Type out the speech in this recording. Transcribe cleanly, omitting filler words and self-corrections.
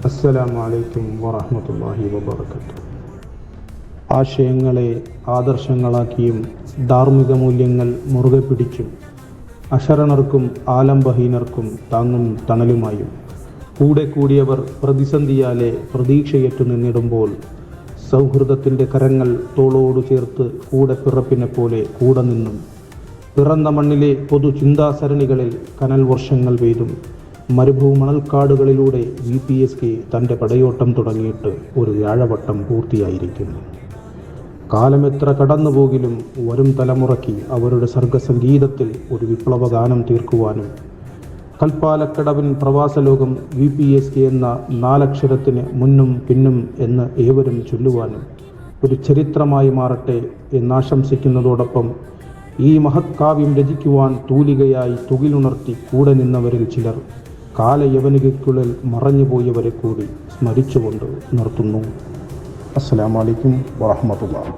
അസ്സലാമു അലൈക്കും വറഹ്മത്തുള്ളാഹി വബറകാതുഹു. ആശയങ്ങളെ ആദർശങ്ങളാക്കിയും ധാർമ്മിക മൂല്യങ്ങൾ മുറുകെ പിടിച്ചും അശരണർക്കും ആലംബഹീനർക്കും താങ്ങും തണലുമായും കൂടെ കൂടിയവർ പ്രതിസന്ധിയാലെ പ്രതീക്ഷയേറ്റു നിന്നിടുമ്പോൾ സൗഹൃദത്തിൻ്റെ കരങ്ങൾ തോളോടു ചേർത്ത് കൂടെ പിറപ്പിനെ പോലെ കൂടെ നിന്നും പിറന്ന മണ്ണിലെ പൊതു ചിന്താസരണികളിൽ കനൽ വർഷങ്ങൾ പെയ്തും മരുഭൂമണൽക്കാടുകളിലൂടെ VPSK തൻ്റെ പടയോട്ടം തുടങ്ങിയിട്ട് ഒരു വ്യാഴവട്ടം പൂർത്തിയായിരിക്കുന്നു. കാലമെത്ര കടന്നുപോകിലും വരും തലമുറയ്ക്ക് അവരുടെ സർഗസംഗീതത്തിൽ ഒരു വിപ്ലവഗാനം തീർക്കുവാനും കൽപ്പാലക്കടവിൻ പ്രവാസലോകം VPSK എന്ന 4 അക്ഷരത്തിന് മുന്നും പിന്നും എന്ന് ഏവരും ചൊല്ലുവാനും ഒരു ചരിത്രമായി മാറട്ടെ എന്നാശംസിക്കുന്നതോടൊപ്പം ഈ മഹത്കാവ്യം രചിക്കുവാൻ തൂലികയായി തുകിലുണർത്തി കൂടെ നിന്നവരിൽ ചിലർ കാലയവനികയ്ക്കുള്ളിൽ മറഞ്ഞുപോയവരെ കൂടി സ്മരിച്ചുകൊണ്ട് നിർത്തുന്നു. അസ്സലാമു അലൈക്കും വറഹ്മത്തുള്ളാഹി.